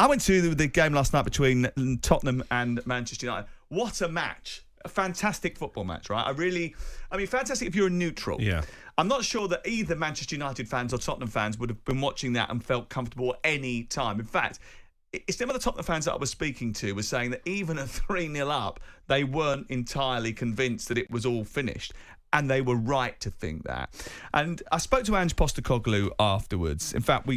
I went to the game last night between Tottenham and Manchester United. What a match. A fantastic football match, right? Fantastic if you're a neutral. Yeah. I'm not sure that either Manchester United fans or Tottenham fans would have been watching that and felt comfortable at any time. In fact, it's some of the Tottenham fans that I was speaking to were saying that even at 3-0 up, they weren't entirely convinced that it was all finished. And they were right to think that. And I spoke to Ange Postecoglou afterwards. In fact,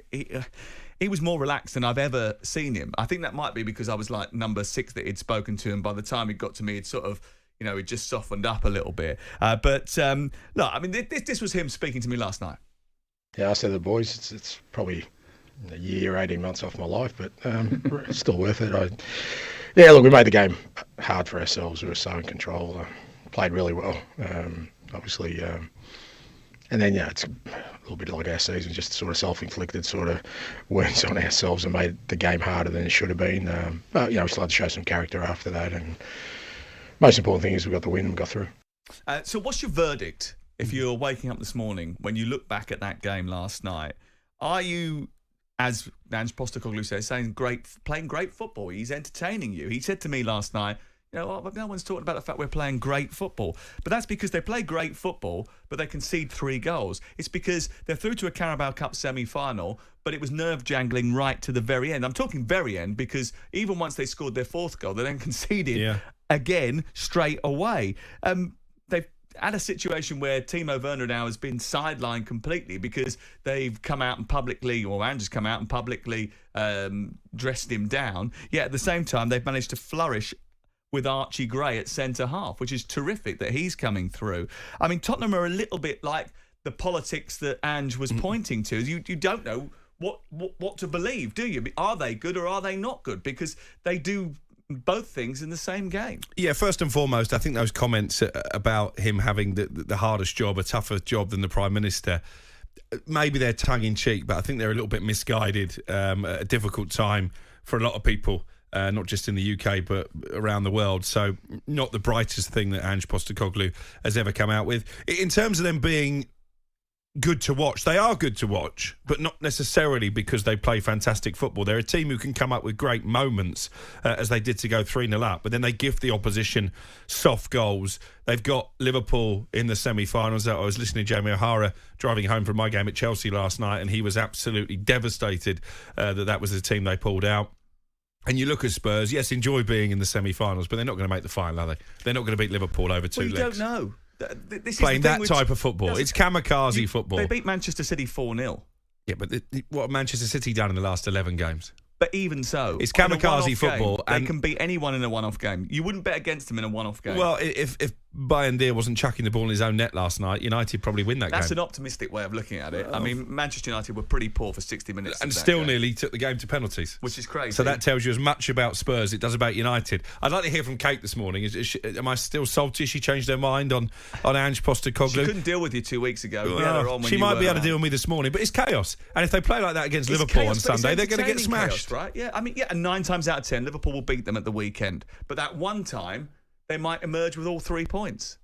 he was more relaxed than I've ever seen him. I think that might be because I was like number 6 that he'd spoken to, and by the time he got to me, he'd sort of, he'd just softened up a little bit. This was him speaking to me last night. Yeah, I said to the boys, it's probably a year, 18 months off my life, but it's still worth it. We made the game hard for ourselves. We were so in control. Played really well, obviously. And then, it's a little bit like our season, just sort of self-inflicted sort of wounds on ourselves and made the game harder than it should have been. But we still had to show some character after that. And most important thing is we got the win and we got through. So what's your verdict if you're waking up this morning, when you look back at that game last night? Are you, as Ange Postecoglou says, playing great football? He's entertaining you. He said to me last night, no one's talking about the fact we're playing great football. But that's because they play great football, but they concede 3 goals. It's because they're through to a Carabao Cup semi-final, but it was nerve-jangling right to the very end. I'm talking very end because even once they scored their 4th goal, they then conceded again straight away. They've had a situation where Timo Werner now has been sidelined completely because they've come out and publicly, or Ange has come out and publicly dressed him down. Yet at the same time, they've managed to flourish with Archie Gray at centre-half, which is terrific that he's coming through. I mean, Tottenham are a little bit like the politics that Ange was pointing to. You don't know what to believe, do you? Are they good or are they not good? Because they do both things in the same game. Yeah, first and foremost, I think those comments about him having the hardest job, a tougher job than the Prime Minister, maybe they're tongue-in-cheek, but I think they're a little bit misguided at a difficult time for a lot of people. Not just in the UK, but around the world. So not the brightest thing that Ange Postecoglou has ever come out with. In terms of them being good to watch, they are good to watch, but not necessarily because they play fantastic football. They're a team who can come up with great moments, as they did to go 3-0 up, but then they give the opposition soft goals. They've got Liverpool in the semi-finals. I was listening to Jamie O'Hara driving home from my game at Chelsea last night, and he was absolutely devastated that was the team they pulled out. And you look at Spurs, yes, enjoy being in the semi-finals, but they're not going to make the final, are they? They're not going to beat Liverpool over 2 legs. You don't know. Playing that type of football. It's kamikaze football. They beat Manchester City 4-0. Yeah, but what have Manchester City done in the last 11 games? But even so, it's kamikaze football. Game, they can beat anyone in a one-off game. You wouldn't bet against them in a one-off game. Well, if Bayern Deer wasn't chucking the ball in his own net last night, United probably win that game. That's an optimistic way of looking at it. I mean, Manchester United were pretty poor for 60 minutes. And still nearly took the game to penalties. Which is crazy. So that tells you as much about Spurs as it does about United. I'd like to hear from Kate this morning. Am I still salty? She changed her mind on Ange Postecoglou? She couldn't deal with you 2 weeks ago. We had her on when she might be able to deal with me this morning, but it's chaos. And if they play like that against Liverpool on Sunday, they're going to get smashed. Chaos, right? Yeah, and 9 times out of 10, Liverpool will beat them at the weekend. But that one time, they might emerge with all 3 points.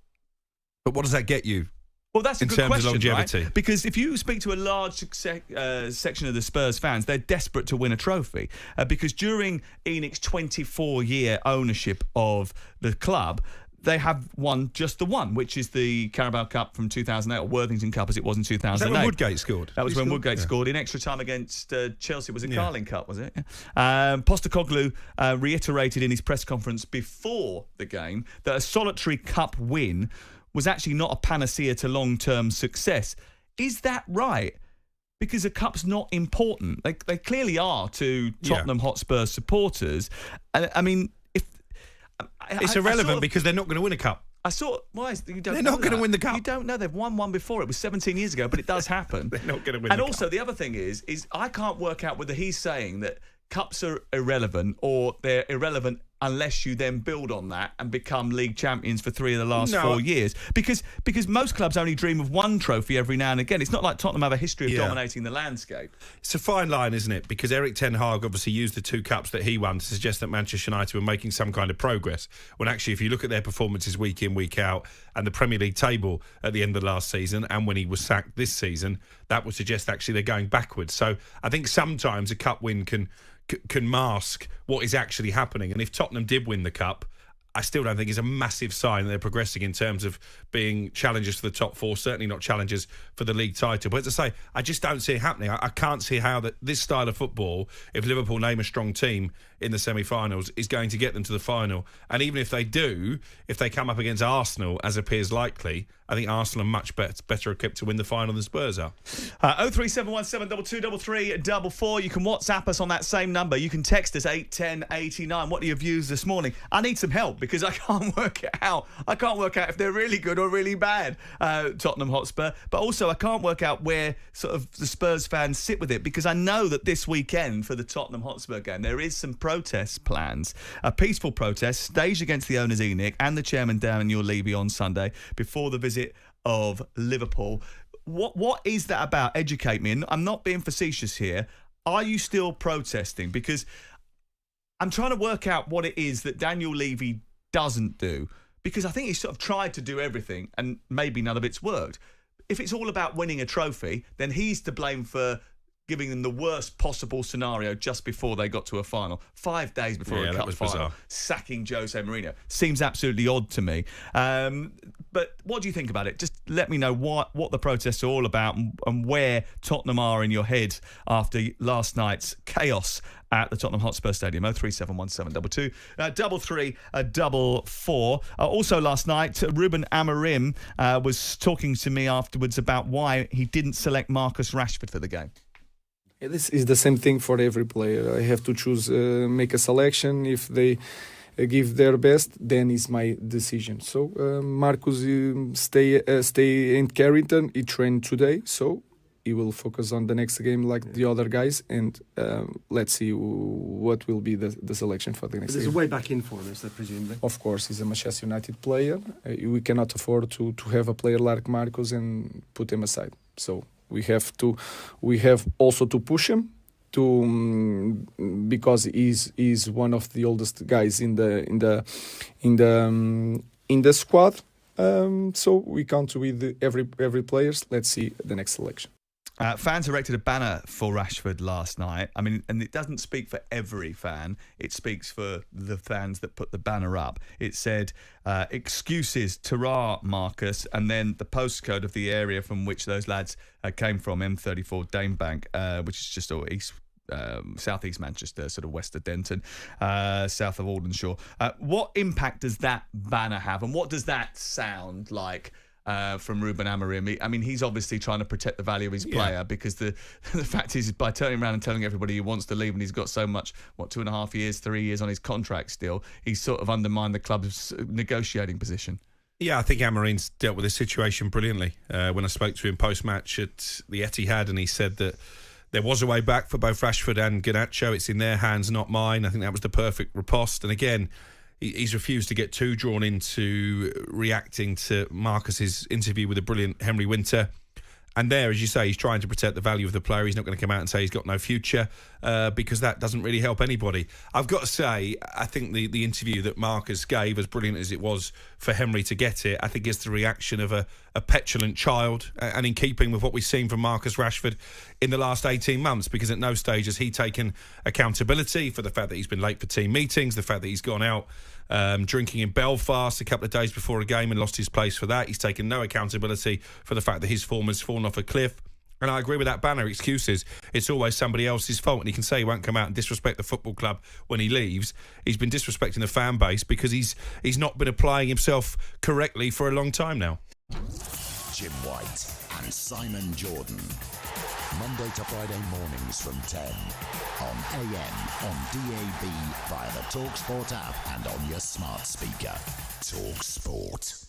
But what does that get you? Well, that's a good question, in terms of longevity. Right? Because if you speak to a large section of the Spurs fans, they're desperate to win a trophy. Because during ENIC's 24-year ownership of the club, they have won just the one, which is the Carabao Cup from 2008, or Worthington Cup as it was in 2008. Is that when Woodgate scored? That was when Woodgate scored in extra time against Chelsea. Was it Carling Cup, was it? Postecoglou reiterated in his press conference before the game that a solitary cup win was actually not a panacea to long-term success. Is that right? Because a cup's not important. They clearly are to Tottenham Hotspur supporters. I mean, it's irrelevant because they're not going to win a cup. They're not going to win the cup. You don't know. They've won one before. It was 17 years ago, but it does happen. They're not going to win the cup. And also, the other thing is I can't work out whether he's saying that cups are irrelevant or they're irrelevant unless you then build on that and become league champions for 3 of the last 4 years. Because most clubs only dream of one trophy every now and again. It's not like Tottenham have a history of dominating the landscape. It's a fine line, isn't it? Because Eric Ten Hag obviously used the 2 cups that he won to suggest that Manchester United were making some kind of progress. When actually, if you look at their performances week in, week out, and the Premier League table at the end of last season, and when he was sacked this season, that would suggest actually they're going backwards. So I think sometimes a cup win can can mask what is actually happening. And if Tottenham did win the Cup, I still don't think it's a massive sign that they're progressing in terms of being challengers for the top four, certainly not challengers for the league title. But as I say, I just don't see it happening. I can't see how this style of football, if Liverpool name a strong team in the semi-finals, is going to get them to the final. And even if they do, if they come up against Arsenal, as appears likely, I think Arsenal are much better equipped to win the final than Spurs are. 03717223344. You can WhatsApp us on that same number. You can text us 81089. What are your views this morning? I need some help because I can't work it out. I can't work out if they're really good or really bad, Tottenham Hotspur. But also I can't work out where sort of the Spurs fans sit with it, because I know that this weekend for the Tottenham Hotspur game there is some protest plans. A peaceful protest staged against the owners ENIC and the chairman Daniel Levy on Sunday before the visit of Liverpool. What is that about? Educate me. And I'm not being facetious here. Are you still protesting? Because I'm trying to work out what it is that Daniel Levy doesn't do, because I think he's sort of tried to do everything and maybe none of it's worked. If it's all about winning a trophy, then he's to blame for giving them the worst possible scenario just before they got to a final. 5 days before a cup final. Bizarre. Sacking Jose Mourinho. Seems absolutely odd to me. But what do you think about it? Just let me know what the protests are all about and where Tottenham are in your head after last night's chaos at the Tottenham Hotspur Stadium. 0371722 3344. Also last night, Ruben Amorim was talking to me afterwards about why he didn't select Marcus Rashford for the game. This is the same thing for every player. I have to choose, make a selection. If they give their best, then it's my decision. So Marcus stay in Carrington. He trained today, so he will focus on the next game like the other guys, and let's see what will be the selection for the next game. There's a way back in for this, presumably. Of course, he's a Manchester United player. We cannot afford to have a player like Marcus and put him aside. So we have also to push him because he's one of the oldest guys in the squad. So we count with every players. Let's see the next selection. Fans erected a banner for Rashford last night. I mean, and it doesn't speak for every fan. It speaks for the fans that put the banner up. It said, excuses, Terrar, Marcus, and then the postcode of the area from which those lads came from, M34 Danebank, which is just southeast Manchester, sort of west of Denton, south of Aldershot. What impact does that banner have, and what does that sound like from Ruben Amorim? I mean, he's obviously trying to protect the value of his player, because the fact is, by turning around and telling everybody he wants to leave and he's got so much, 2.5 years, 3 years on his contract still, he's sort of undermined the club's negotiating position. Yeah, I think Amorim's dealt with this situation brilliantly. When I spoke to him post-match at the Etihad, and he said that there was a way back for both Rashford and Garnacho. It's in their hands, not mine. I think that was the perfect riposte. And again, he's refused to get too drawn into reacting to Marcus's interview with the brilliant Henry Winter. And there, as you say, he's trying to protect the value of the player. He's not going to come out and say he's got no future, because that doesn't really help anybody. I've got to say, I think the interview that Marcus gave, as brilliant as it was for Henry to get it, I think it's the reaction of a petulant child, and in keeping with what we've seen from Marcus Rashford in the last 18 months, because at no stage has he taken accountability for the fact that he's been late for team meetings, the fact that he's gone out drinking in Belfast a couple of days before a game and lost his place for that. He's taken no accountability for the fact that his form has fallen off a cliff. And I agree with that banner, excuses. It's always somebody else's fault. And he can say he won't come out and disrespect the football club when he leaves. He's been disrespecting the fan base because he's not been applying himself correctly for a long time now. Jim White and Simon Jordan. Monday to Friday mornings from 10 on AM, on DAB, via the talkSPORT app and on your smart speaker. talkSPORT.